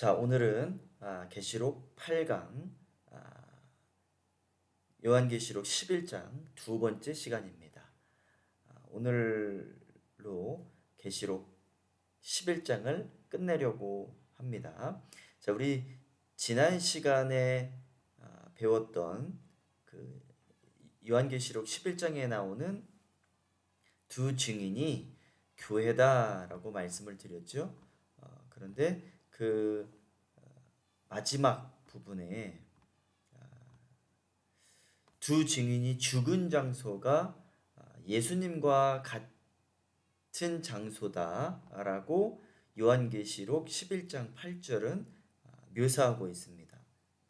자, 오늘은 계시록 8강, 요한계시록 11장 두 번째 시간입니다. 오늘로 계시록 11장을 끝내려고 합니다. 자, 우리 지난 시간에 배웠던 그 요한계시록 11장에 나오는 두 증인이 교회다라고 말씀을 드렸죠. 그런데 그 마지막 부분에 두 증인이 죽은 장소가 예수님과 같은 장소다라고 요한계시록 11장 8절은 묘사하고 있습니다.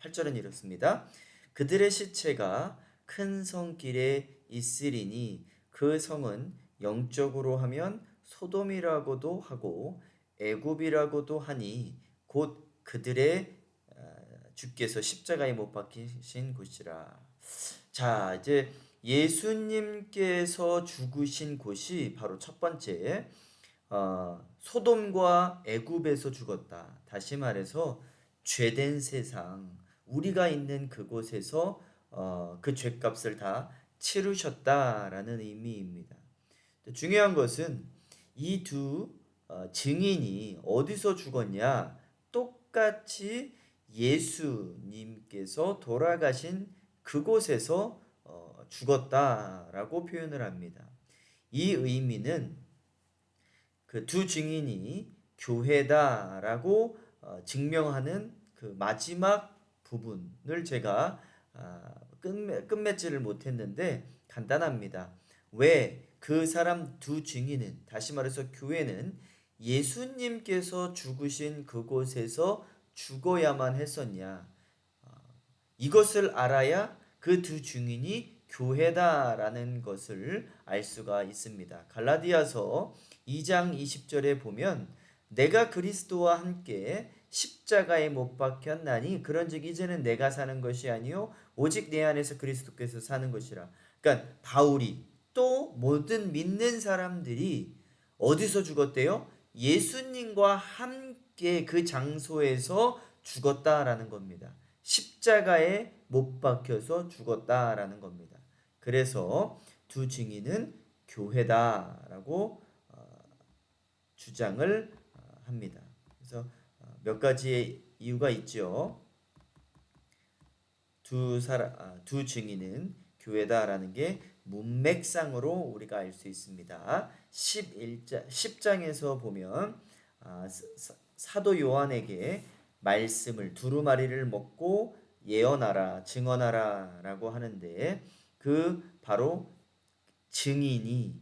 8절은 이렇습니다. 그들의 시체가 큰 성길에 있으리니 그 성은 영적으로 하면 소돔이라고도 하고 애굽이라고도 하니 곧 그들의 주께서 십자가에 못 박히신 곳이라. 자, 이제 예수님께서 죽으신 곳이 바로 첫 번째 소돔과 애굽에서 죽었다. 다시 말해서 죄된 세상, 우리가 있는 그곳에서 그 죄값을 다 치르셨다라는 의미입니다. 중요한 것은 이 두 증인이 어디서 죽었냐? 똑같이 예수님께서 돌아가신 그곳에서 죽었다라고 표현을 합니다. 이 의미는 그 두 증인이 교회다라고 증명하는 그 마지막 부분을 제가 끝맺지를 못했는데 간단합니다. 왜 그 사람 두 증인은, 다시 말해서 교회는 예수님께서 죽으신 그곳에서 죽어야만 했었냐? 이것을 알아야 그 두 증인이 교회다라는 것을 알 수가 있습니다. 갈라디아서 2장 20절에 보면 내가 그리스도와 함께 십자가에 못 박혔나니 그런즉 이제는 내가 사는 것이 아니요 오직 내 안에서 그리스도께서 사는 것이라. 그러니까 바울이 또 모든 믿는 사람들이 어디서 죽었대요? 예수님과 함께 그 장소에서 죽었다라는 겁니다. 십자가에 못 박혀서 죽었다라는 겁니다. 그래서 두 증인은 교회다라고 주장을 합니다. 그래서 몇 가지의 이유가 있죠. 두 증인은 교회다라는 게 문맥상으로 우리가 알 수 있습니다. 10장에서 보면 사도 요한에게 말씀을 두루마리를 먹고 예언하라 증언하라 라고 하는데 그 바로 증인이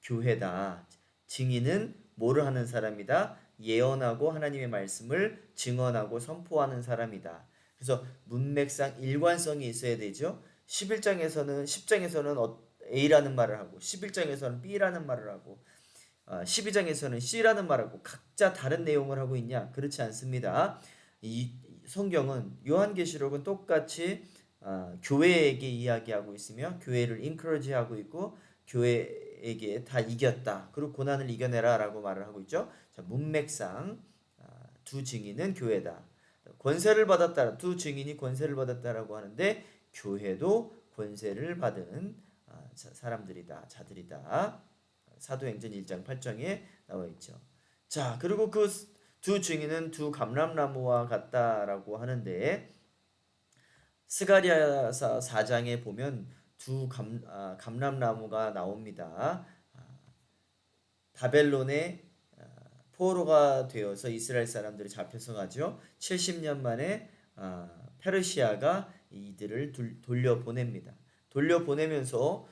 교회다. 증인은 뭐를 하는 사람이다? 예언하고 하나님의 말씀을 증언하고 선포하는 사람이다. 그래서 문맥상 일관성이 있어야 되죠. 10장에서는 A라는 말을 하고 11장에서는 B라는 말을 하고 12장에서는 C라는 말을 하고 각자 다른 내용을 하고 있냐? 그렇지 않습니다. 이 성경은 요한계시록은 똑같이 교회에게 이야기하고 있으며 교회를 encourage하고 있고 교회에게 다 이겼다. 그리고 고난을 이겨내라 라고 말을 하고 있죠. 자, 문맥상 두 증인은 교회다. 권세를 받았다. 두 증인이 권세를 받았다라고 하는데 교회도 권세를 받은 사람들이다. 자들이다. 사도행전 1장 8장에 나와 있죠. 자, 그리고 그 두 증인은 두 감람나무와 같다라고 하는데 스가랴서 4장에 보면 두 감람나무가 나옵니다. 바벨론의 포로가 되어서 이스라엘 사람들이 잡혀서 가죠. 70년 만에 페르시아가 이들을 돌려보냅니다. 돌려보내면서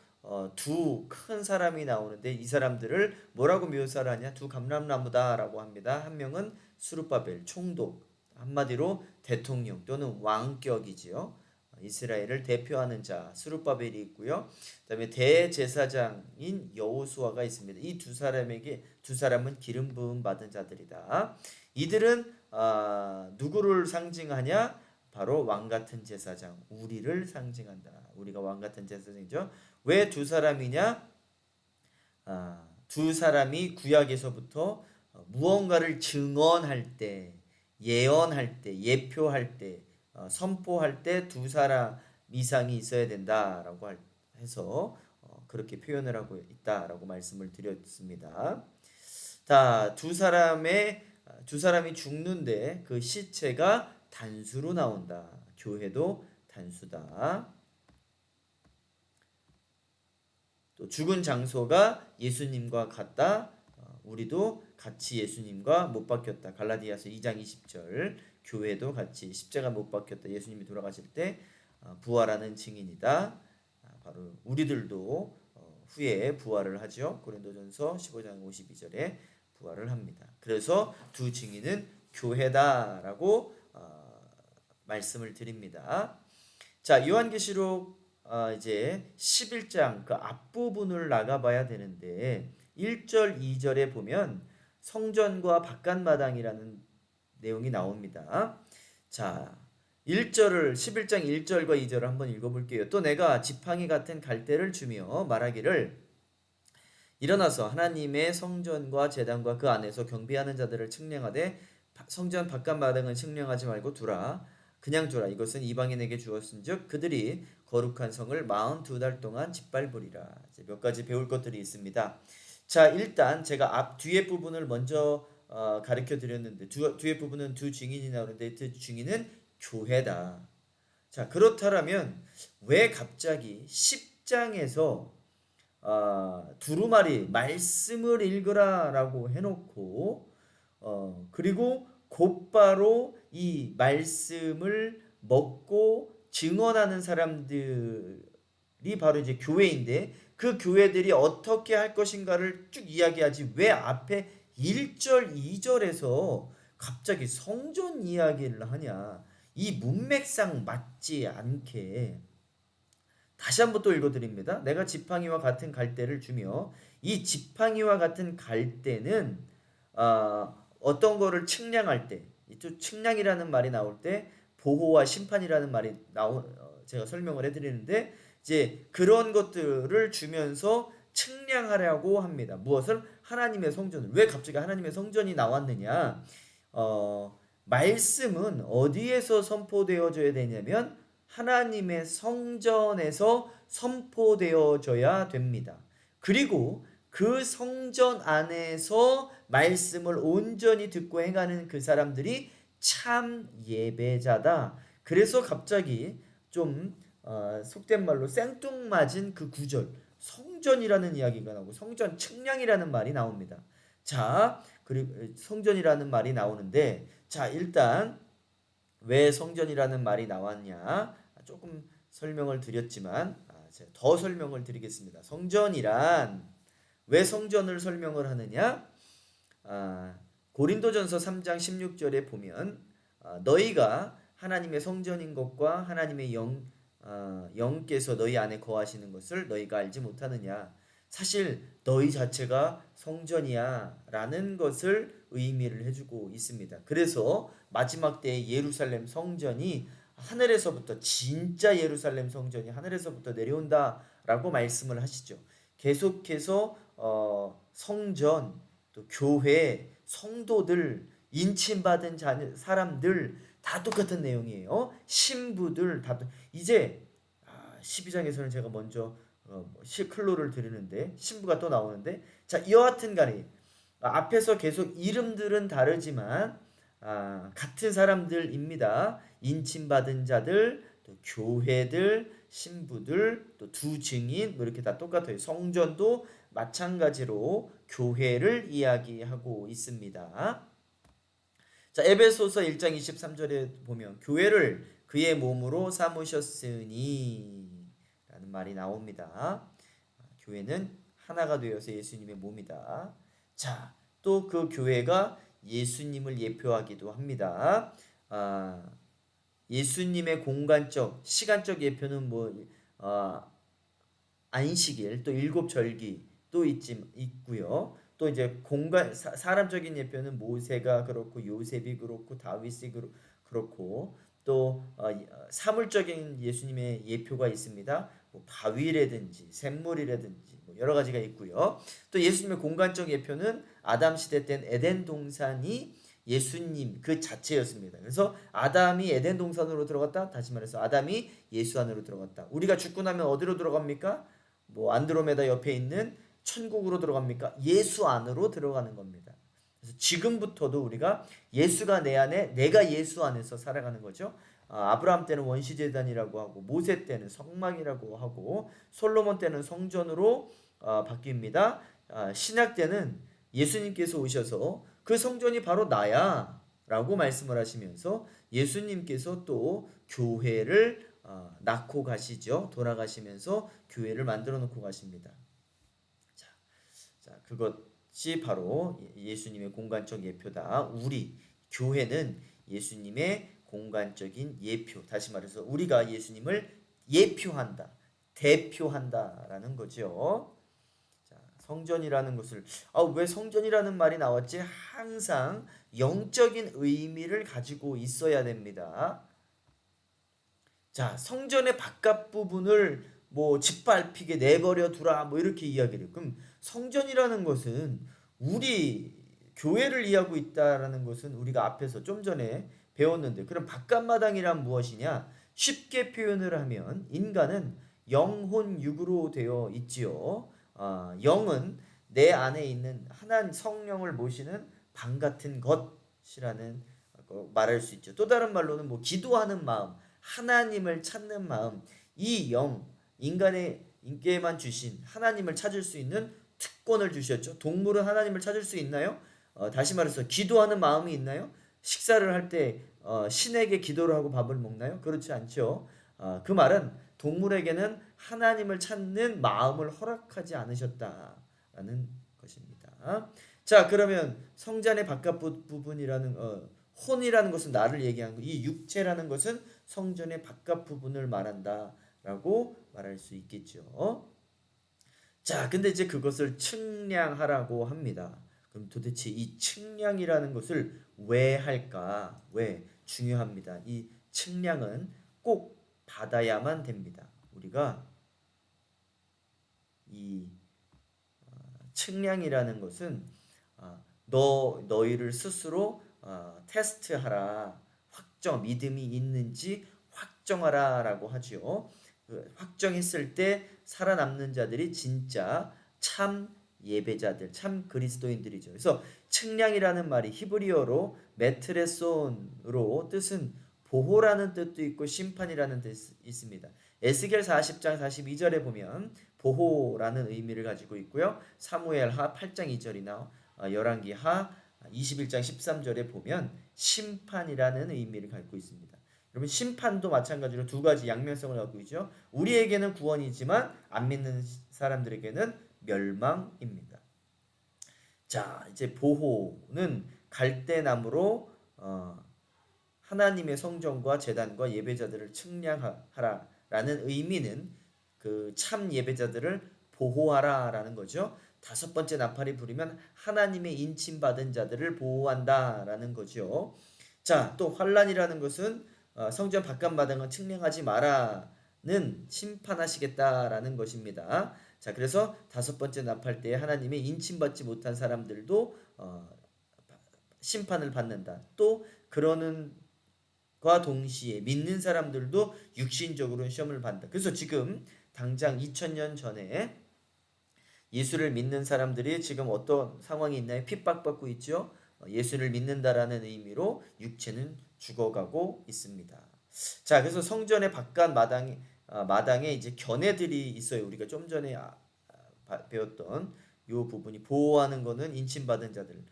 두 큰 사람이 나오는데 이 사람들을 뭐라고 묘사를 하냐? 두 감람나무다라고 합니다. 한 명은 수르바벨 총독, 한마디로 대통령 또는 왕격이지요. 이스라엘을 대표하는 자 스룹바벨이 있고요. 그다음에 대제사장인 여호수아가 있습니다. 이 두 사람은 기름 부음 받은 자들이다. 이들은 누구를 상징하냐? 바로 왕 같은 제사장 우리를 상징한다. 우리가 왕 같은 제사장이죠. 왜 두 사람이냐? 두 사람이 구약에서부터 무언가를 증언할 때 예언할 때, 예표할 때, 선포할 때 두 사람 이상이 있어야 된다라고 해서 그렇게 표현을 하고 있다라고 말씀을 드렸습니다. 자, 두 사람이 죽는데 그 시체가 단수로 나온다. 교회도 단수다. 또 죽은 장소가 예수님과 같다. 우리도 같이 예수님과 못 박혔다. 갈라디아서 2장 20절. 교회도 같이 십자가 못 박혔다. 예수님이 돌아가실 때 부활하는 증인이다. 바로 우리들도 후에 부활을 하죠. 고린도전서 15장 52절에 부활을 합니다. 그래서 두 증인은 교회다라고 말씀을 드립니다. 자, 요한계시록 이제 11장 그 앞부분을 나가봐야 되는데 1절 2절에 보면 성전과 바깥마당이라는 내용이 나옵니다. 자, 11장 1절과 2절을 한번 읽어볼게요. 또 내가 지팡이 같은 갈대를 주며 말하기를 일어나서 하나님의 성전과 제단과 그 안에서 경비하는 자들을 측량하되 성전 바깥마당은 측량하지 말고 두라. 그냥 두라. 이것은 이방인에게 주었은즉 그들이 거룩한 성을 42달 동안 짓밟으리라. 이제 몇 가지 배울 것들이 있습니다. 자, 일단 제가 뒤에 부분을 먼저 가르쳐 드렸는데 뒤에 부분은 두 증인이 나오는데 그 증인은 교회다. 자, 그렇다면 왜 갑자기 10장에서 두루마리 말씀을 읽으라라고 해놓고 그리고 곧바로 이 말씀을 먹고 증언하는 사람들이 바로 이제 교회인데 그 교회들이 어떻게 할 것인가를 쭉 이야기하지 왜 앞에 1절 2절에서 갑자기 성전 이야기를 하냐. 이 문맥상 맞지 않게 다시 한번 또 읽어드립니다. 내가 지팡이와 같은 갈대를 주며 이 지팡이와 같은 갈대는 어떤 거를 측량할 때, 이쪽 측량이라는 말이 나올 때 보호와 심판이라는 말이 제가 설명을 해드리는데 이제 그런 것들을 주면서 측량하려고 합니다. 무엇을? 하나님의 성전을. 왜 갑자기 하나님의 성전이 나왔느냐? 말씀은 어디에서 선포되어져야 되냐면 하나님의 성전에서 선포되어져야 됩니다. 그리고 그 성전 안에서 말씀을 온전히 듣고 행하는 그 사람들이 참 예배자다. 그래서 갑자기 좀 속된 말로 생뚱맞은 그 구절 성전이라는 이야기가 나오고 성전 측량이라는 말이 나옵니다. 자, 그리고 성전이라는 말이 나오는데 자, 일단 왜 성전이라는 말이 나왔냐 조금 설명을 드렸지만 제가 더 설명을 드리겠습니다. 성전이란 왜 성전을 설명을 하느냐? 고린도전서 3장 16절에 보면 너희가 하나님의 성전인 것과 하나님의 영께서 너희 안에 거하시는 것을 너희가 알지 못하느냐. 사실 너희 자체가 성전이야 라는 것을 의미를 해주고 있습니다. 그래서 마지막 때의 예루살렘 성전이 하늘에서부터 진짜 예루살렘 성전이 하늘에서부터 내려온다 라고 말씀을 하시죠. 계속해서 성전, 또 교회, 성도들, 인침받은 사람들 다 똑같은 내용이에요. 신부들 다 이제 12장에서는 제가 먼저 클로를 드리는데 신부가 또 나오는데 자, 여하튼 간에 앞에서 계속 이름들은 다르지만 같은 사람들입니다. 인침받은 자들, 또 교회들, 신부들, 또 두 증인 뭐 이렇게 다 똑같아요. 성전도 마찬가지로 교회를 이야기하고 있습니다. 자, 에베소서 1장 23절에 보면 교회를 그의 몸으로 삼으셨으니 라는 말이 나옵니다. 교회는 하나가 되어서 예수님의 몸이다. 자, 또 그 교회가 예수님을 예표하기도 합니다. 예수님의 공간적, 시간적 예표는 안식일, 또 일곱 절기 또 있고요. 또 이제 사람적인 예표는 모세가 그렇고 요셉이 그렇고 다윗이 그렇고 또 사물적인 예수님의 예표가 있습니다. 바위라든지 샘물이라든지 여러 가지가 있고요. 또 예수님의 공간적 예표는 아담 시대 땐 에덴 동산이 예수님 그 자체였습니다. 그래서 아담이 에덴 동산으로 들어갔다. 다시 말해서 아담이 예수 안으로 들어갔다. 우리가 죽고 나면 어디로 들어갑니까? 뭐 안드로메다 옆에 있는 천국으로 들어갑니까? 예수 안으로 들어가는 겁니다. 그래서 지금부터도 우리가 예수가 내 안에, 내가 예수 안에서 살아가는 거죠. 아브라함 때는 원시제단이라고 하고, 모세 때는 성막이라고 하고, 솔로몬 때는 성전으로 바뀝니다. 신약 때는 예수님께서 오셔서 그 성전이 바로 나야 라고 말씀을 하시면서 예수님께서 또 교회를 낳고 가시죠. 돌아가시면서 교회를 만들어 놓고 가십니다. 자, 그것이 바로 예수님의 공간적 예표다. 우리 교회는 예수님의 공간적인 예표. 다시 말해서 우리가 예수님을 예표한다, 대표한다라는 거죠. 자, 성전이라는 것을 왜 성전이라는 말이 나왔지? 항상 영적인 의미를 가지고 있어야 됩니다. 자, 성전의 바깥 부분을 뭐 짓밟히게 내버려 두라 뭐 이렇게 이야기를. 그럼 성전이라는 것은 우리 교회를 이해하고 있다라는 것은 우리가 앞에서 좀 전에 배웠는데, 그럼 바깥마당이란 무엇이냐? 쉽게 표현을 하면 인간은 영혼 육으로 되어 있지요. 영은 내 안에 있는 하나님 성령을 모시는 방 같은 것이라는 말할 수 있죠. 또 다른 말로는 뭐 기도하는 마음, 하나님을 찾는 마음, 이 영, 인간에게만 주신 하나님을 찾을 수 있는 특권을 주셨죠. 동물은 하나님을 찾을 수 있나요? 다시 말해서 기도하는 마음이 있나요? 식사를 할 때 신에게 기도를 하고 밥을 먹나요? 그렇지 않죠. 그 말은 동물에게는 하나님을 찾는 마음을 허락하지 않으셨다라는 것입니다. 자, 그러면 성전의 바깥 부분이라는 혼이라는 것은 나를 얘기하는 거, 이 육체라는 것은 성전의 바깥 부분을 말한다라고 말할 수 있겠죠. 자, 근데 이제 그것을 측량하라고 합니다. 그럼 도대체 이 측량이라는 것을 왜 할까? 왜 중요합니다. 이 측량은 꼭 받아야만 됩니다. 우리가 이 측량이라는 것은 너희를 스스로 테스트하라, 믿음이 있는지 확정하라라고 하지요. 확정했을 때 살아남는 자들이 진짜 참 예배자들, 참 그리스도인들이죠. 그래서 측량이라는 말이 히브리어로 메트레손으로 뜻은 보호라는 뜻도 있고 심판이라는 뜻이 있습니다. 에스겔 40장 42절에 보면 보호라는 의미를 가지고 있고요. 사무엘하 8장 2절이나 열왕기하 21장 13절에 보면 심판이라는 의미를 갖고 있습니다. 여러분, 심판도 마찬가지로 두 가지 양면성을 갖고 있죠. 우리에게는 구원이지만 안 믿는 사람들에게는 멸망입니다. 자, 이제 보호는 갈대나무로 하나님의 성전과 제단과 예배자들을 측량하라라는 의미는 그 참 예배자들을 보호하라라는 거죠. 다섯 번째 나팔이 부리면 하나님의 인침받은 자들을 보호한다라는 거죠. 자, 또 환란이라는 것은 성전 바깥마당은 측량하지 마라는 심판하시겠다라는 것입니다. 자, 그래서 다섯 번째 나팔 때에 하나님의 인침받지 못한 사람들도 심판을 받는다. 또 그러는 과 동시에 믿는 사람들도 육신적으로 시험을 받는다. 그래서 지금 당장 2000년 전에 예수를 믿는 사람들이 지금 어떤 상황이 있나요? 핍박받고 있죠. 예수를 믿는다라는 의미로 육체는 죽어가고 있습니다. 자, 그래서 성전의 바깥 마당에 이제 견해들이 있어요. 우리가 좀 전에 배웠던 이 부분이 보호하는 거는 인침받은 자들,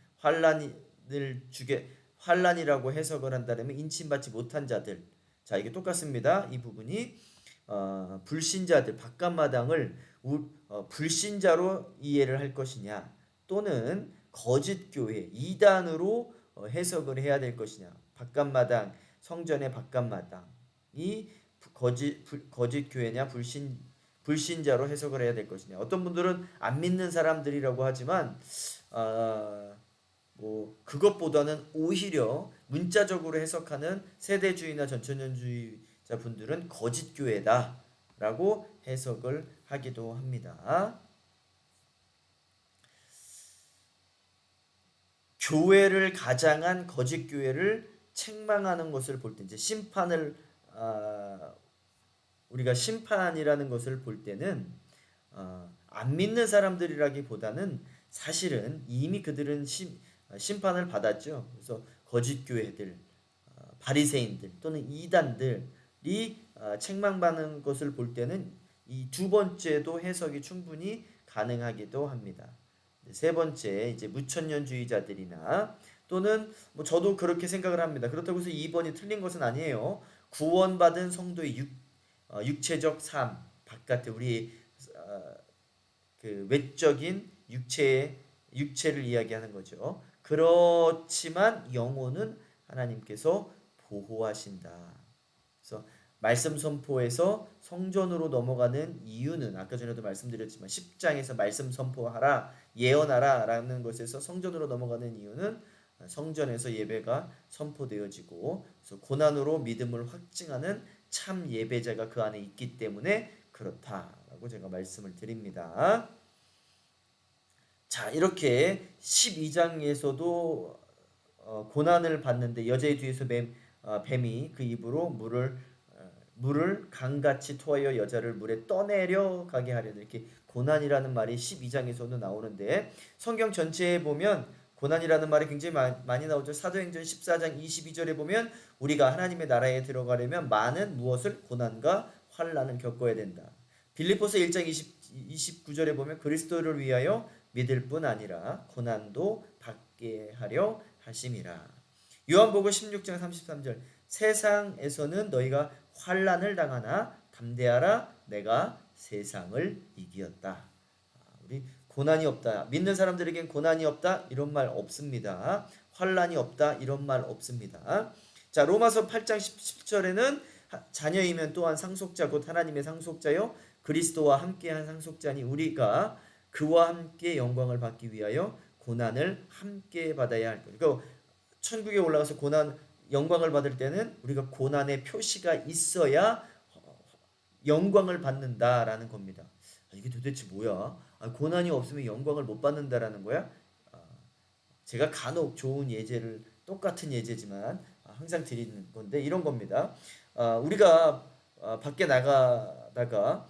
환란이라고 해석을 한다면 인침받지 못한 자들. 자, 이게 똑같습니다. 이 부분이 불신자들 바깥마당을 불신자로 이해를 할 것이냐, 또는 거짓 교회 이단으로 해석을 해야 될 것이냐. 바깥마당, 성전의 바깥마당이 거짓 교회냐 불신자로 해석을 해야 될 것이냐. 어떤 분들은 안 믿는 사람들이라고 하지만 뭐 그것보다는 오히려 문자적으로 해석하는 세대주의나 전천년주의자 분들은 거짓 교회다라고 해석을 하기도 합니다. 교회를 가장한 거짓 교회를 책망하는 것을 볼 때 이제 심판을 우리가 심판이라는 것을 볼 때는 안 믿는 사람들이라기보다는 사실은 이미 그들은 심판을 받았죠. 그래서 거짓 교회들, 바리새인들 또는 이단들이 책망받는 것을 볼 때는 이 두 번째도 해석이 충분히 가능하기도 합니다. 세 번째 이제 무천년주의자들이나 또는 뭐 저도 그렇게 생각을 합니다. 그렇다고 해서 2번이 틀린 것은 아니에요. 구원받은 성도의 육체적 삶 바깥에 우리 그 외적인 육체를 이야기하는 거죠. 그렇지만 영혼은 하나님께서 보호하신다. 그래서 말씀 선포에서 성전으로 넘어가는 이유는 아까 전에도 말씀드렸지만 10장에서 말씀 선포하라 예언하라 라는 것에서 성전으로 넘어가는 이유는 성전에서 예배가 선포되어지고 그래서 고난으로 믿음을 확증하는 참 예배자가 그 안에 있기 때문에 그렇다라고 제가 말씀을 드립니다. 자, 이렇게 12장에서도 고난을 받는데 여자의 뒤에서 뱀이 그 입으로 물을 강같이 토하여 여자를 물에 떠내려 가게 하려는 이렇게 고난이라는 말이 12장에서도 나오는데 성경 전체에 보면 고난이라는 말이 굉장히 많이 나오죠. 사도행전 14장 22절에 보면 우리가 하나님의 나라에 들어가려면 많은 무엇을 고난과 환난을 겪어야 된다. 빌립보서 1장 29절에 보면 그리스도를 위하여 믿을 뿐 아니라 고난도 받게 하려 하심이라. 요한복음 16장 33절 세상에서는 너희가 환난을 당하나 담대하라 내가 세상을 이기었다. 우리 고난이 없다. 믿는 사람들에겐 고난이 없다. 이런 말 없습니다. 환난이 없다. 이런 말 없습니다. 자, 로마서 8장 17절에는 자녀이면 또한 상속자 곧 하나님의 상속자요 그리스도와 함께한 상속자니 우리가 그와 함께 영광을 받기 위하여 고난을 함께 받아야 할 것. 그러니까 천국에 올라가서 영광을 받을 때는 우리가 고난의 표시가 있어야 영광을 받는다라는 겁니다. 이게 도대체 뭐야? 고난이 없으면 영광을 못 받는다라는 거야? 제가 간혹 좋은 예제를 똑같은 예제지만 항상 드리는 건데 이런 겁니다. 우리가 밖에 나가다가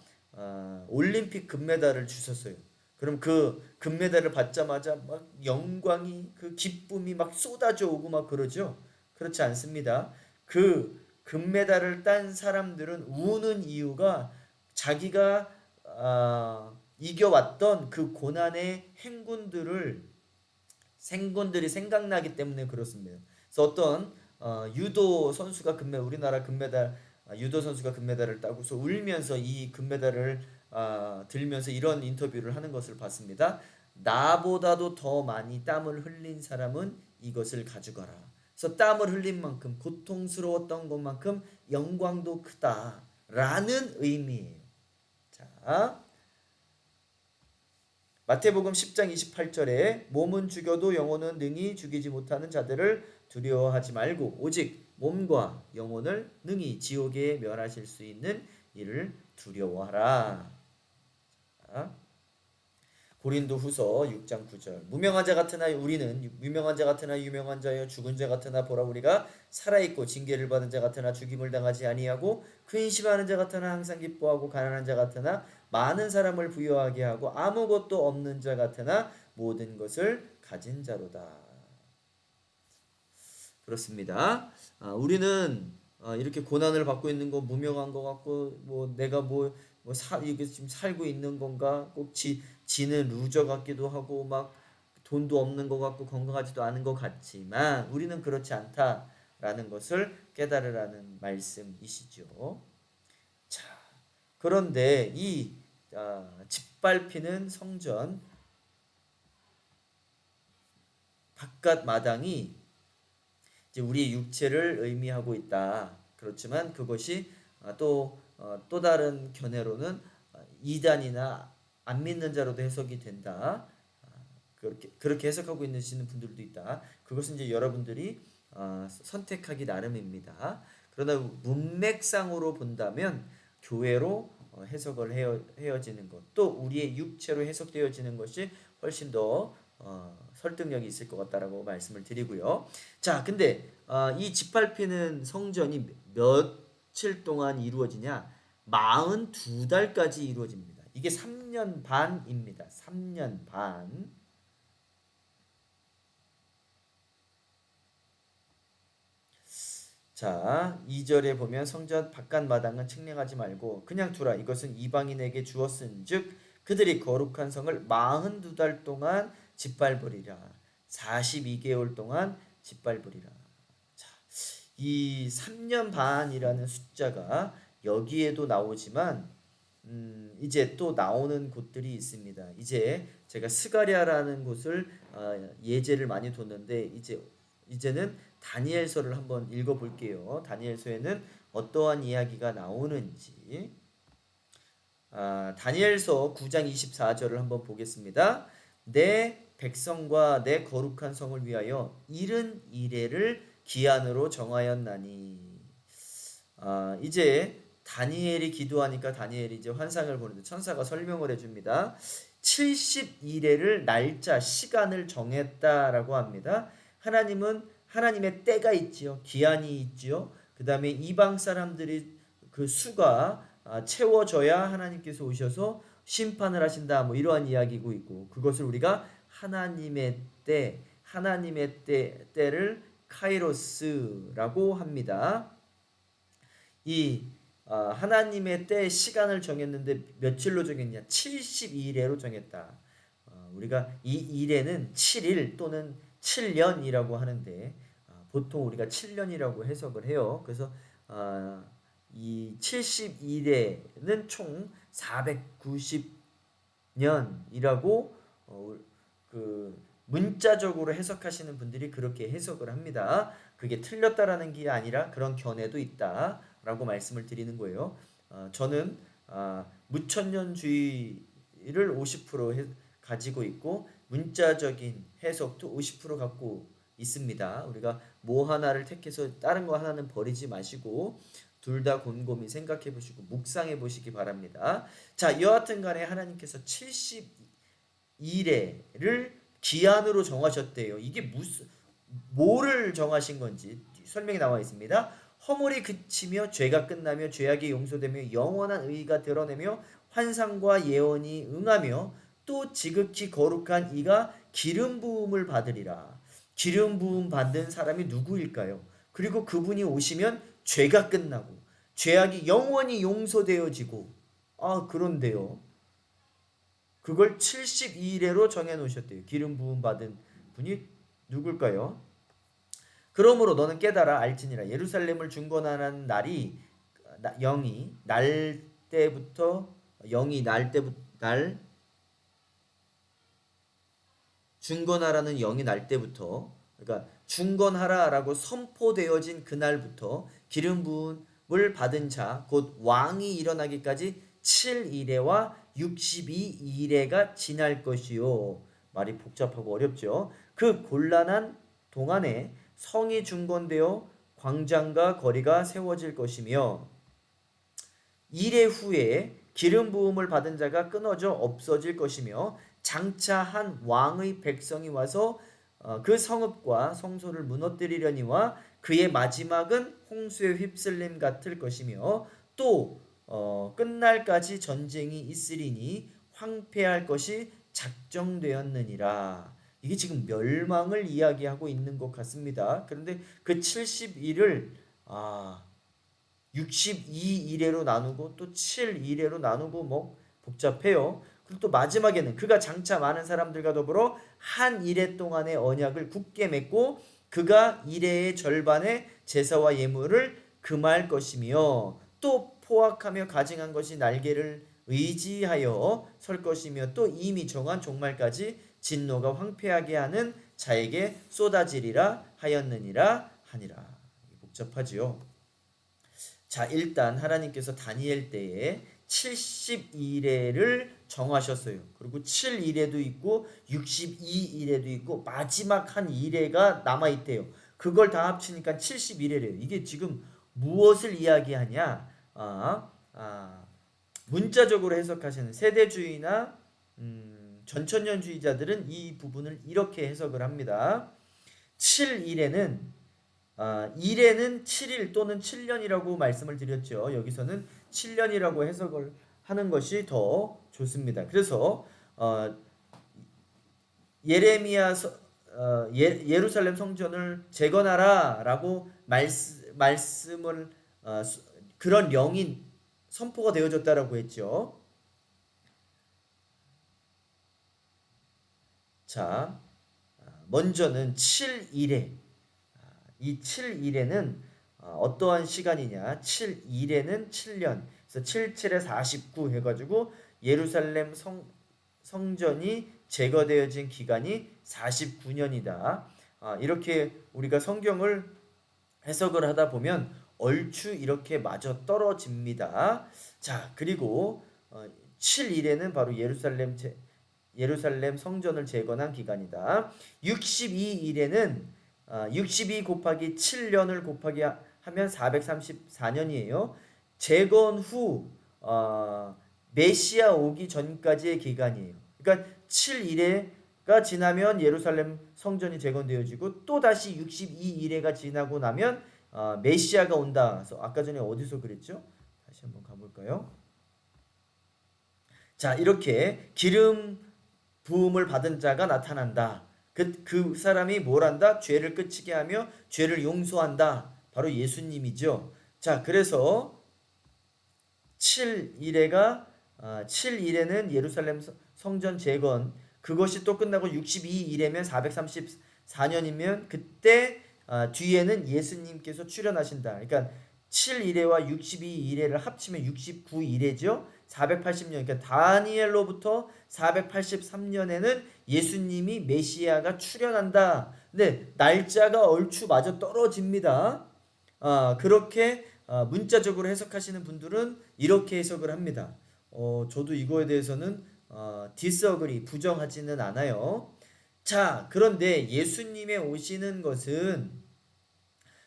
올림픽 금메달을 주셨어요. 그럼 그 금메달을 받자마자 막 영광이 그 기쁨이 막 쏟아져 오고 막 그러죠. 그렇지 않습니다. 그 금메달을 딴 사람들은 우는 이유가 자기가 이겨왔던 그 고난의 생군들이 생각나기 때문에 그렇습니다. 그래서 어떤 유도 선수가 우리나라 유도 선수가 금메달을 따고서 울면서 이 금메달을 들면서 이런 인터뷰를 하는 것을 봤습니다. 나보다도 더 많이 땀을 흘린 사람은 이것을 가져가라. 그래서 땀을 흘린 만큼 고통스러웠던 것만큼 영광도 크다라는 의미예요. 자, 마태복음 10장 28절에 몸은 죽여도 영혼은 능히 죽이지 못하는 자들을 두려워하지 말고 오직 몸과 영혼을 능히 지옥에 멸하실 수 있는 이를 두려워하라. 자, 고린도후서 6장 9절 무명한 자 같으나 우리는 유명한 자 같으나 유명한 자여 죽은 자 같으나 보라 우리가 살아있고 징계를 받은 자 같으나 죽임을 당하지 아니하고 근심하는 자 같으나 항상 기뻐하고 가난한 자 같으나 많은 사람을 부유하게 하고 아무것도 없는 자 같으나 모든 것을 가진 자로다. 그렇습니다. 우리는 이렇게 고난을 받고 있는 거 무명한 것 같고 뭐 내가 이게 지금 살고 있는 건가 꼭 지는 루저 같기도 하고 막 돈도 없는 것 같고 건강하지도 않은 것 같지만 우리는 그렇지 않다라는 것을 깨달으라는 말씀이시죠. 자, 그런데 이 짓밟히는 성전 바깥 마당이 이제 우리의 육체를 의미하고 있다. 그렇지만 그것이 또 다른 견해로는 이단이나 안 믿는 자로도 해석이 된다. 그렇게 해석하고 있는 분들도 있다. 그것은 이제 여러분들이 선택하기 나름입니다. 그러나 문맥상으로 본다면 교회로 해석을 헤어지는 것, 또 우리의 육체로 해석되어지는 것이 훨씬 더 설득력이 있을 것 같다라고 말씀을 드리고요. 자, 근데 이 짓밟히는 성전이 며칠 동안 이루어지냐? 42달까지 이루어집니다. 이게 3년 반입니다. 3년 반. 자, 2절에 보면 성전 바깥마당은 측량하지 말고 그냥 두라. 이것은 이방인에게 주었은즉 그들이 거룩한 성을 42달 동안 짓밟으리라. 42개월 동안 짓밟으리라. 자, 이 3년 반이라는 숫자가 여기에도 나오지만 이제 또 나오는 곳들이 있습니다. 이제 제가 스가랴라는 곳을 예제를 많이 뒀는데 이제는 다니엘서를 한번 읽어볼게요. 다니엘서에는 어떠한 이야기가 나오는지. 다니엘서 9장 24절을 한번 보겠습니다. 내 백성과 내 거룩한 성을 위하여 이른 이레를 기한으로 정하였나니. 이제 다니엘이 기도하니까 다니엘이 이제 환상을 보는데 천사가 설명을 해줍니다. 70일에를 날짜, 시간을 정했다라고 합니다. 하나님의 때가 있지요. 기한이 있지요. 그 다음에 이방 사람들이 그 수가 채워져야 하나님께서 오셔서 심판을 하신다. 뭐 이러한 이야기고 있고 그것을 우리가 하나님의 때를 카이로스라고 합니다. 이 하나님의 때 시간을 정했는데 며칠로 정했냐? 72일에로 정했다. 우리가 이 일에는 7일 또는 7년이라고 하는데 보통 우리가 7년이라고 해석을 해요. 그래서 이 72일에는 총 490년이라고 그 문자적으로 해석하시는 분들이 그렇게 해석을 합니다. 그게 틀렸다라는 게 아니라 그런 견해도 있다라고 말씀을 드리는 거예요. 저는 무천년주의를 50% 가지고 있고 문자적인 해석도 50% 갖고 있습니다. 우리가 뭐 하나를 택해서 다른 거 하나는 버리지 마시고 둘 다 곰곰이 생각해 보시고 묵상해 보시기 바랍니다. 자, 여하튼 간에 하나님께서 72일을 기한으로 정하셨대요. 이게 뭐를 정하신 건지 설명이 나와 있습니다. 허물이 그치며 죄가 끝나며 죄악이 용서되며 영원한 의가 드러내며 환상과 예언이 응하며 또 지극히 거룩한 이가 기름 부음을 받으리라. 기름 부음 받는 사람이 누구일까요? 그리고 그분이 오시면 죄가 끝나고 죄악이 영원히 용서되어지고 그런데요. 그걸 72일에로 정해 놓으셨대요. 기름 부음 받은 분이 누굴까요? 그러므로 너는 깨달아 알지니라. 예루살렘을 중건하는 날이 영이 날 때부터 중건하라는 영이 날 때부터 그러니까 중건하라라고 선포되어진 그날부터 기름 부음을 받은 자 곧 왕이 일어나기까지 7일에와 62일에가 지날 것이요. 말이 복잡하고 어렵죠. 그 곤란한 동안에 성이 중건되어 광장과 거리가 세워질 것이며 이래 후에 기름 부음을 받은 자가 끊어져 없어질 것이며 장차 한 왕의 백성이 와서 그 성읍과 성소를 무너뜨리려니와 그의 마지막은 홍수에 휩쓸림 같을 것이며 또 끝날까지 전쟁이 있으리니 황폐할 것이 작정되었느니라. 이게 지금 멸망을 이야기하고 있는 것 같습니다. 그런데 그 70일을 62일에로 나누고 또 7일에로 나누고 뭐 복잡해요. 그리고 또 마지막에는 그가 장차 많은 사람들과 더불어 한 일해 동안의 언약을 굳게 맺고 그가 일해의 절반의 제사와 예물을 금할 것이며 또 포악하며 가증한 것이 날개를 의지하여 설 것이며 또 이미 정한 종말까지 진노가 황폐하게 하는 자에게 쏟아지리라 하였느니라 하니라. 복잡하지요. 자, 일단 하나님께서 다니엘 때에 70일에를 정하셨어요. 그리고 7일에도 있고 62일에도 있고 마지막 한 일회가 남아 있대요. 그걸 다 합치니까 71회래요. 이게 지금 무엇을 이야기하냐? 문자적으로 해석하시는 세대주의나 전천년주의자들은 이 부분을 이렇게 해석을 합니다. 7일에는 1에는 7일 또는 7년이라고 말씀을 드렸죠. 여기서는 7년이라고 해석을 하는 것이 더 좋습니다. 그래서 예루살렘 성전을 재건하라라고 말씀을 그런 영이 선포가 되어졌다라고 했죠. 자, 먼저는 7일에 이 7일에는 어떠한 시간이냐? 7일에는 7년. 그래서 77에 49 해가지고 예루살렘 성전이 제거되어진 기간이 49년이다. 이렇게 우리가 성경을 해석을 하다 보면 얼추 이렇게 맞아 떨어집니다. 자, 그리고 7일에는 바로 예루살렘 성전을 재건한 기간이다. 62일에는 62 곱하기 7년을 곱하기 하면 434년이에요. 재건 후 메시아 오기 전까지의 기간이에요. 그러니까 7일에가 지나면 예루살렘 성전이 재건되어지고 또 다시 62일에가 지나고 나면 메시아가 온다. 그래서 아까 전에 어디서 그랬죠? 다시 한번 가볼까요? 자, 이렇게 기름 부음을 받은 자가 나타난다. 그 사람이 뭘 한다? 죄를 끝이게 하며 죄를 용서한다. 바로 예수님이죠. 자, 그래서 7일에는 예루살렘 성전 재건, 그것이 또 끝나고 62일에면 434년이면 그때 뒤에는 예수님께서 출현하신다. 그러니까 7일에와 62일에를 합치면 69일에죠. 480년. 그러니까 다니엘로부터 483년에는 예수님이 메시아가 출현한다. 근데 날짜가 얼추 맞아 떨어집니다. 그렇게 문자적으로 해석하시는 분들은 이렇게 해석을 합니다. 저도 이거에 대해서는 디스어그리 부정하지는 않아요. 자, 그런데 예수님의 오시는 것은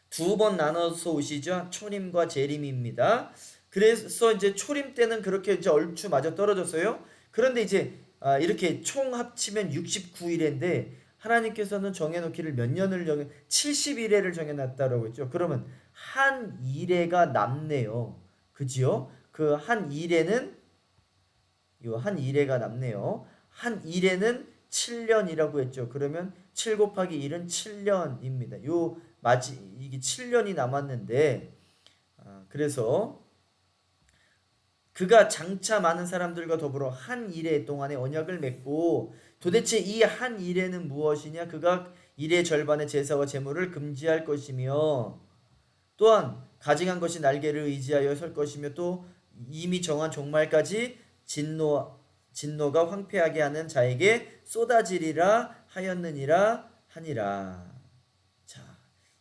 두 번 나눠서 오시죠. 초림과 재림입니다. 그래서 이제 초림 때는 그렇게 이제 얼추 맞아 떨어졌어요. 그런데 이제 이렇게 총 합치면 69일인데 하나님께서는 정해놓기를 몇 년을 70일에를 정해놨다라고 했죠. 그러면 한 일회가 남네요. 그지요? 그 한 일회는 한 일회가 남네요. 한 일회는 7년이라고 했죠. 그러면 7 곱하기 1은 7년입니다. 이게 7년이 남았는데 그래서 그가 장차 많은 사람들과 더불어 한 일회 동안의 언약을 맺고 도대체 이 한 일회는 무엇이냐? 그가 일의 절반의 제사와 제물을 금지할 것이며 또한 가증한 것이 날개를 의지하여 설 것이며 또 이미 정한 종말까지 진노가 황폐하게 하는 자에게 쏟아지리라 하였느니라 하니라. 자,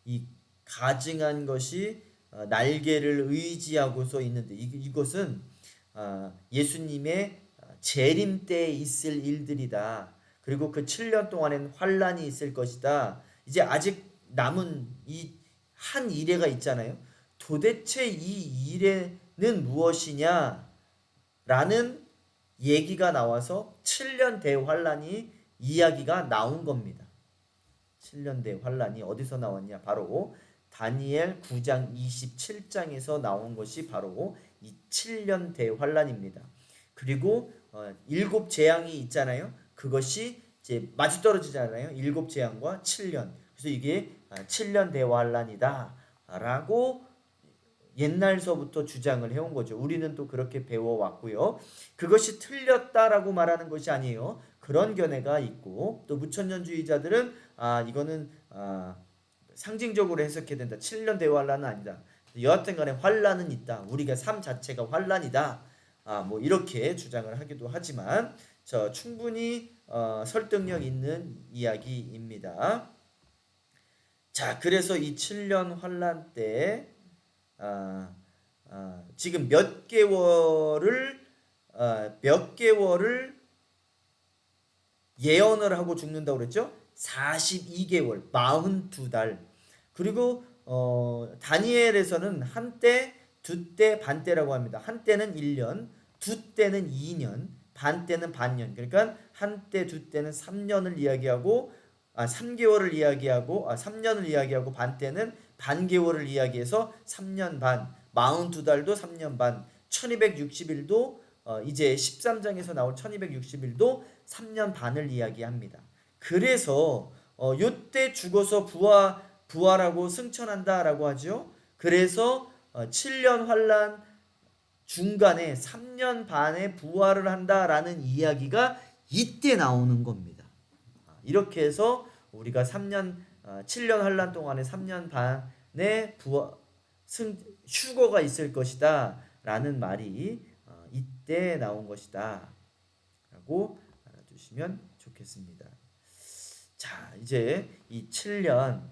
이 가증한 것이 날개를 의지하고서 있는데 이것은 예수님의 재림 때에 있을 일들이다. 그리고 그 7년 동안엔 환란이 있을 것이다. 이제 아직 남은 이 한 일회가 있잖아요. 도대체 이 일회는 무엇이냐? 라는 얘기가 나와서 7년 대환란이 이야기가 나온 겁니다. 7년 대환란이 어디서 나왔냐? 바로 다니엘 9장 27장에서 나온 것이 바로 이 7년 대환란입니다. 그리고 7 재앙이 있잖아요. 그것이 이제 맞이떨어지잖아요. 7 재앙과 7년. 그래서 이게 7년 대환란이다 라고 옛날서부터 주장을 해온 거죠. 우리는 또 그렇게 배워왔고요. 그것이 틀렸다라고 말하는 것이 아니에요. 그런 견해가 있고 또 무천년주의자들은 이거는 상징적으로 해석해야 된다. 7년 대환란은 아니다. 여하튼 간에 환란은 있다. 우리가 삶 자체가 환란이다. 뭐 이렇게 주장을 하기도 하지만 충분히 설득력 있는 이야기입니다. 자, 그래서 이 7년 환란 때 지금 몇 개월을 예언을 하고 죽는다고 그랬죠? 42개월, 42달. 그리고 다니엘에서는 한때, 두때, 반때라고 합니다. 한때는 1년, 두때는 2년, 반 때는 반년. 그러니까 한 때, 두 때는 3년을 이야기하고 3개월을 이야기하고 3년을 이야기하고 반 때는 반개월을 이야기해서 3년 반. 42달도 3년 반. 1260일도 이제 13장에서 나올 1260일도 3년 반을 이야기합니다. 그래서 요때 죽어서 부활하고 승천한다라고 하죠. 그래서 7년 환란 중간에 3년 반에 부활을 한다라는 이야기가 이때 나오는 겁니다. 이렇게 해서 우리가 7년 환란 동안에 3년 반의 휴거가 있을 것이다 라는 말이 이때 나온 것이다 라고 알아두시면 좋겠습니다. 자, 이제 이 7년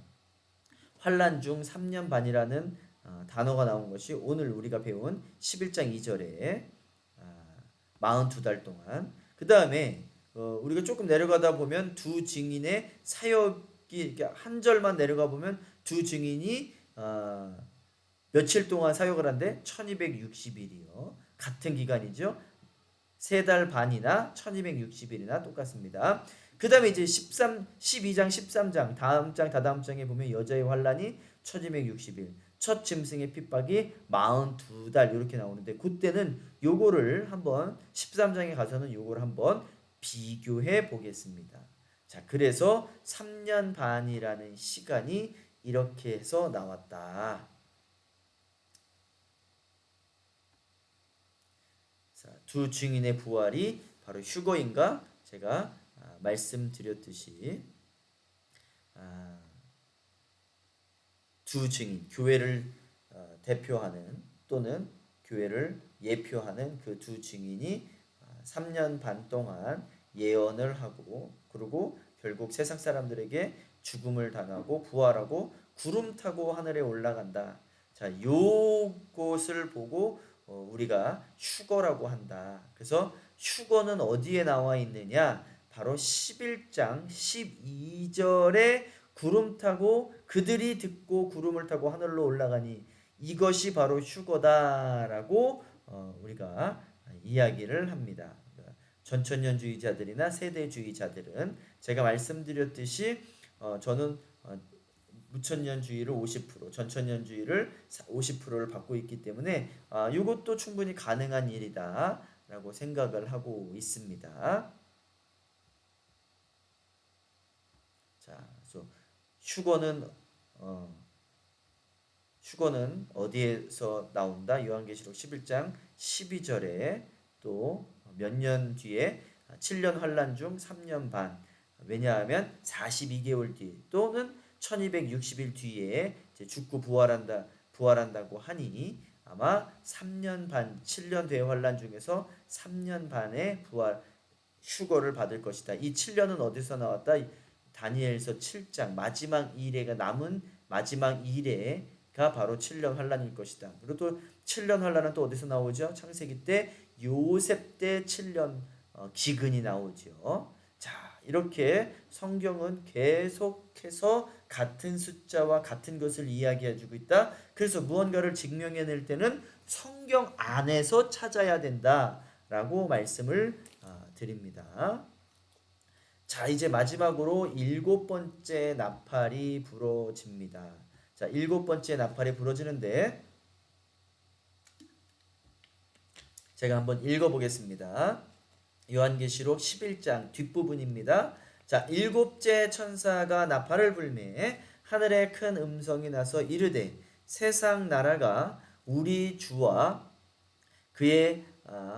환란 중 3년 반이라는 단어가 나온 것이 오늘 우리가 배운 11장 2절에 42달 동안, 그 다음에 우리가 조금 내려가다 보면 두 증인의 사역이 한 절만 내려가 보면 두 증인이 며칠 동안 사역을 한데 1260일이요. 같은 기간이죠. 3달 반이나 1260일이나 똑같습니다. 그 다음에 이제 12장 13장 다음 장 다다음 장에 보면 여자의 환란이 1260일, 첫 짐승의 핍박이 42달 이렇게 나오는데, 그때는 요거를 한번 13장에 가서는 요거를 한번 비교해 보겠습니다. 자, 그래서 3년 반이라는 시간이 이렇게 해서 나왔다. 자, 두 증인의 부활이 바로 휴거인가? 제가 말씀드렸듯이 두 증인, 교회를 대표하는 또는 교회를 예표하는 그 두 증인이 3년 반 동안 예언을 하고, 그리고 결국 세상 사람들에게 죽음을 당하고 부활하고 구름 타고 하늘에 올라간다. 자, 요것을 보고 우리가 휴거라고 한다. 그래서 휴거는 어디에 나와 있느냐? 바로 11장 12절에 구름 타고 그들이 듣고 구름을 타고 하늘로 올라가니 이것이 바로 휴거다라고 우리가 이야기를 합니다. 전천년주의자들이나 세대주의자들은 제가 말씀드렸듯이 저는 무천년주의를 50%, 전천년주의를 50%를 받고 있기 때문에 이것도 충분히 가능한 일이다라고 생각을 하고 있습니다. 자, 그래서 휴거는 어디에서 나온다? 요한계시록 11장 12절에 또 몇 년 뒤에 7년 환란 중 3년 반. 왜냐하면 42개월 뒤 또는 1260일 뒤에 이제 죽고 부활한다고 하니 아마 3년 반, 7년 대환란 중에서 3년 반의 휴거를 받을 것이다. 이 7년은 어디서 나왔다? 다니엘서 7장 마지막 일회가 남은 마지막 일회가 바로 7년 환란일 것이다. 그리고 또 7년 환란은 또 어디서 나오죠? 창세기 때 요셉 때 7년 기근이 나오죠. 자, 이렇게 성경은 계속해서 같은 숫자와 같은 것을 이야기해주고 있다. 그래서 무언가를 증명해낼 때는 성경 안에서 찾아야 된다라고 말씀을 드립니다. 자, 이제 마지막으로 7번째 나팔이 부러집니다. 자, 7번째 나팔이 부러지는데 제가 한번 읽어보겠습니다. 요한계시록 11장 뒷부분입니다. 자, 7째 천사가 나팔을 불매 하늘에 큰 음성이 나서 이르되 세상 나라가 우리 주와 그의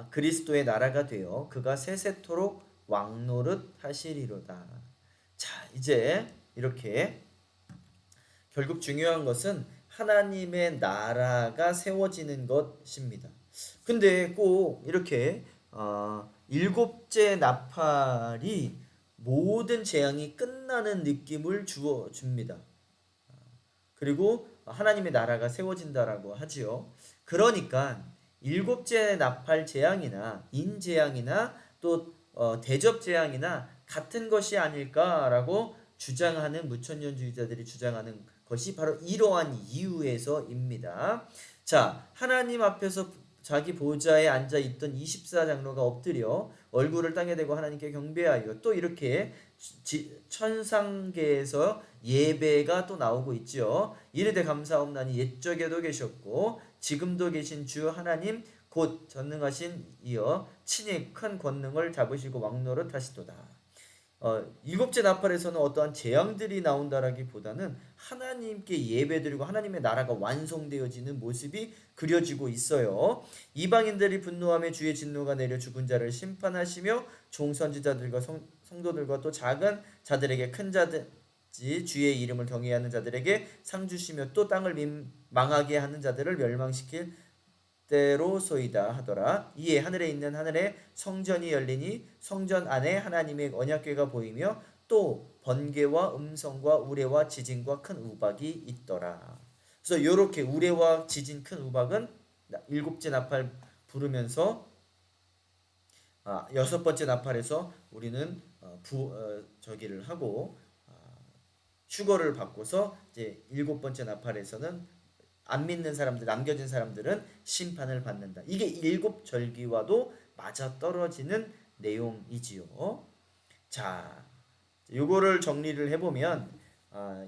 그리스도의 나라가 되어 그가 세세토록 왕노릇 하시리로다. 자, 이제 이렇게 결국 중요한 것은 하나님의 나라가 세워지는 것입니다. 근데 꼭 이렇게 7째 나팔이 모든 재앙이 끝나는 느낌을 주어줍니다. 그리고 하나님의 나라가 세워진다라고 하지요. 그러니까 7째 나팔 재앙이나 인재앙이나 또 대접 재앙이나 같은 것이 아닐까라고 주장하는 무천년주의자들이 주장하는 것이 바로 이러한 이유에서입니다. 자, 하나님 앞에서 자기 보좌에 앉아 있던 24장로가 엎드려 얼굴을 땅에 대고 하나님께 경배하여 또 이렇게 천상계에서 예배가 또 나오고 있죠. 이르되 감사옵나니 옛적에도 계셨고 지금도 계신 주 하나님 곧 전능하신 이여 친히 큰 권능을 잡으시고 왕노릇 하시도다. 일곱째 나팔에서는 어떠한 재앙들이 나온다라기보다는 하나님께 예배드리고 하나님의 나라가 완성되어지는 모습이 그려지고 있어요. 이방인들이 분노하며 주의 진노가 내려 죽은 자를 심판하시며 종선지자들과 성도들과 또 작은 자들에게 큰 자든지 주의 이름을 경외하는 자들에게 상 주시며 또 땅을 망하게 하는 자들을 멸망시킬 때로소이다 하더라. 이에 하늘에 있는 하늘의 성전이 열리니 성전 안에 하나님의 언약궤가 보이며 또 번개와 음성과 우레와 지진과 큰 우박이 있더라. 그래서 이렇게 우레와 지진 큰 우박은 일곱째 나팔 부르면서 여섯 번째 나팔에서 우리는 저기를 하고 휴거를 받고서 이제 일곱 번째 나팔에서는 안 믿는 사람들, 남겨진 사람들은 심판을 받는다. 이게 일곱 절기와도 맞아떨어지는 내용이지요. 자, 요거를 정리를 해보면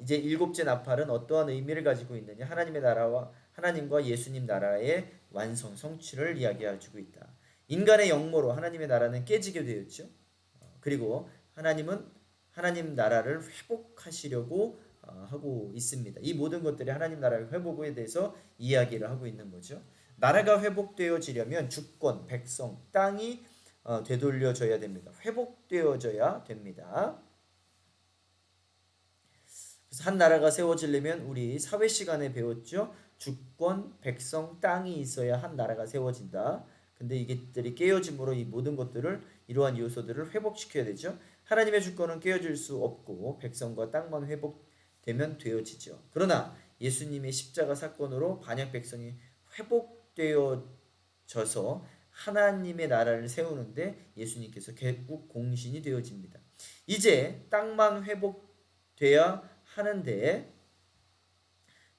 이제 일곱째 나팔은 어떠한 의미를 가지고 있느냐? 하나님의 나라와 하나님과 예수님 나라의 완성, 성취를 이야기해주고 있다. 인간의 영모로 하나님의 나라는 깨지게 되었죠. 그리고 하나님은 하나님 나라를 회복하시려고 하고 있습니다. 이 모든 것들이 하나님 나라의 회복에 대해서 이야기를 하고 있는 거죠. 나라가 회복되어지려면 주권, 백성, 땅이 되돌려져야 됩니다. 회복되어져야 됩니다. 그래서 한 나라가 세워지려면 우리 사회 시간에 배웠죠. 주권, 백성, 땅이 있어야 한 나라가 세워진다. 근데 이것들이 깨어짐으로 이 모든 것들을 이러한 요소들을 회복시켜야 되죠. 하나님의 주권은 깨어질 수 없고 백성과 땅만 회복되면 되어지죠. 그러나 예수님의 십자가 사건으로 반역 백성이 회복되어져서 하나님의 나라를 세우는데 예수님께서 결국 공신이 되어집니다. 이제 땅만 회복돼야 하는데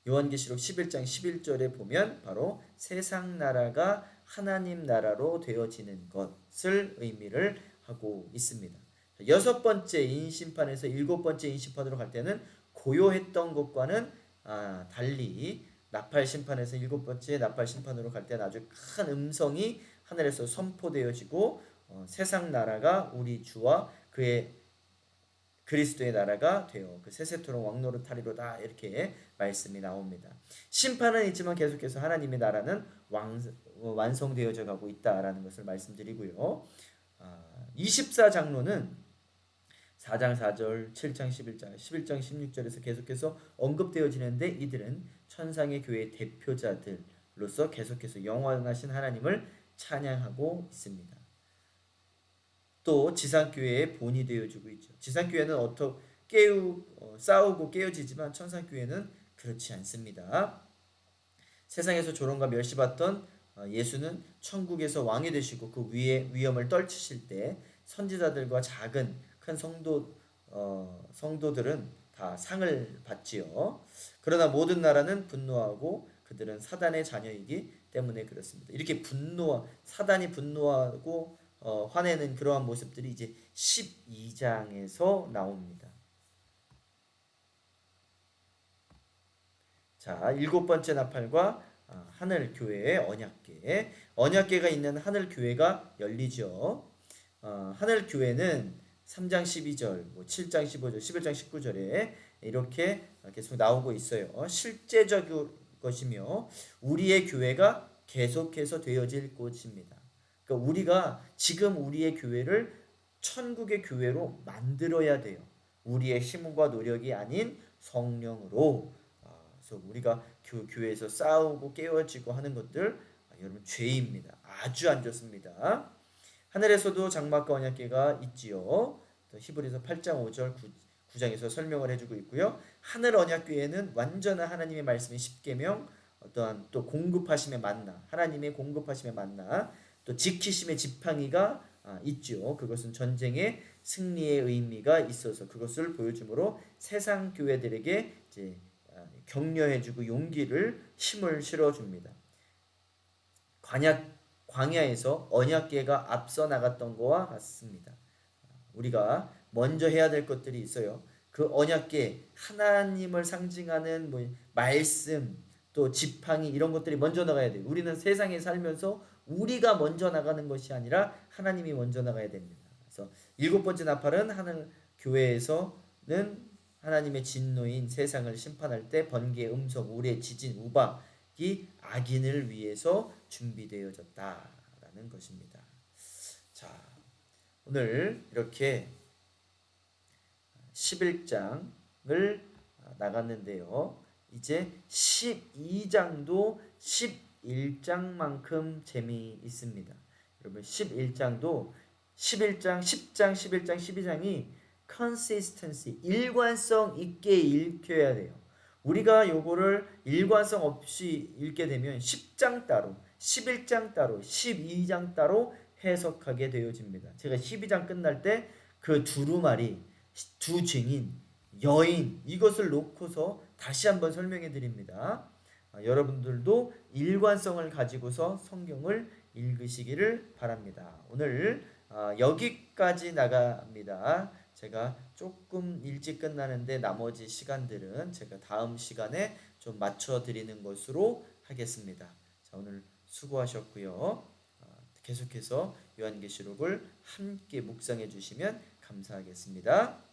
요한계시록 11장 11절에 보면 바로 세상 나라가 하나님 나라로 되어지는 것을 의미를 하고 있습니다. 여섯 번째 인심판에서 일곱 번째 인심판으로 갈 때는 고요했던 것과는 달리 나팔 심판에서 일곱 번째 나팔 심판으로 갈 때는 아주 큰 음성이 하늘에서 선포되어지고 세상 나라가 우리 주와 그의 그리스도의 나라가 되어 그 세세토록 왕노릇하리로다 이렇게 말씀이 나옵니다. 심판은 있지만 계속해서 하나님의 나라는 완성되어져 가고 있다라는 것을 말씀드리고요. 24장로는 4장 4절, 7장 11장, 11장 16절에서 계속해서 언급되어지는데 이들은 천상의 교회의 대표자들로서 계속해서 영원하신 하나님을 찬양하고 있습니다. 또 지상교회의 본이 되어주고 있죠. 지상교회는 싸우고 깨어지지만 천상교회는 그렇지 않습니다. 세상에서 조롱과 멸시받던 예수는 천국에서 왕이 되시고 그 위에 위엄을 떨치실 때 선지자들과 작은 큰 성도들은 다 상을 받지요. 그러나 모든 나라는 분노하고 그들은 사단의 자녀이기 때문에 그렇습니다. 이렇게 사단이 분노하고 화내는 그러한 모습들이 이제 12장에서 나옵니다. 자, 일곱 번째 나팔과 하늘 교회의 언약궤가 있는 하늘 교회가 열리죠. 하늘 교회는 3장 12절, 7장 15절, 11장 19절에 이렇게 계속 나오고 있어요. 실제적인 것이며 우리의 교회가 계속해서 되어질 곳입니다. 그러니까 우리가 지금 우리의 교회를 천국의 교회로 만들어야 돼요. 우리의 힘과 노력이 아닌 성령으로. 그래서 우리가 교회에서 싸우고 깨어지고 하는 것들 여러분 죄입니다. 아주 안 좋습니다. 하늘에서도 장막과 언약궤가 있지요. 히브리서 8장 5절 9장에서 설명을 해주고 있고요. 하늘 언약궤에는 완전한 하나님의 말씀의 십계명, 어떠한 또 공급하심의 만나, 하나님의 공급하심의 만나, 또 지키심의 지팡이가 있죠. 그것은 전쟁의 승리의 의미가 있어서 그것을 보여주므로 세상 교회들에게 이제 격려해주고 힘을 실어줍니다. 광야에서 언약궤가 앞서 나갔던 거와 같습니다. 우리가 먼저 해야 될 것들이 있어요. 그 언약궤, 하나님을 상징하는 뭐 말씀, 또 지팡이 이런 것들이 먼저 나가야 돼요. 우리는 세상에 살면서 우리가 먼저 나가는 것이 아니라 하나님이 먼저 나가야 됩니다. 그래서 일곱 번째 나팔은 하늘 교회에서는 하나님의 진노인 세상을 심판할 때 번개의 음성, 우레, 지진, 우박이 악인을 위해서 준비되어졌다라는 것입니다. 자, 오늘 이렇게 11장을 나갔는데요. 이제 12장도 11장만큼 재미있습니다. 여러분 11장도 11장, 10장, 11장, 12장이 consistency, 일관성 있게 읽혀야 돼요. 우리가 요거를 일관성 없이 읽게 되면 10장 따로, 11장 따로, 12장 따로 해석하게 되어집니다. 제가 12장 끝날 때 그 두루마리, 두 증인, 여인 이것을 놓고서 다시 한번 설명해 드립니다. 여러분들도 일관성을 가지고서 성경을 읽으시기를 바랍니다. 오늘 여기까지 나갑니다. 제가 조금 일찍 끝나는데 나머지 시간들은 제가 다음 시간에 좀 맞춰 드리는 것으로 하겠습니다. 자, 오늘 수고하셨고요. 계속해서 요한계시록을 함께 묵상해 주시면 감사하겠습니다.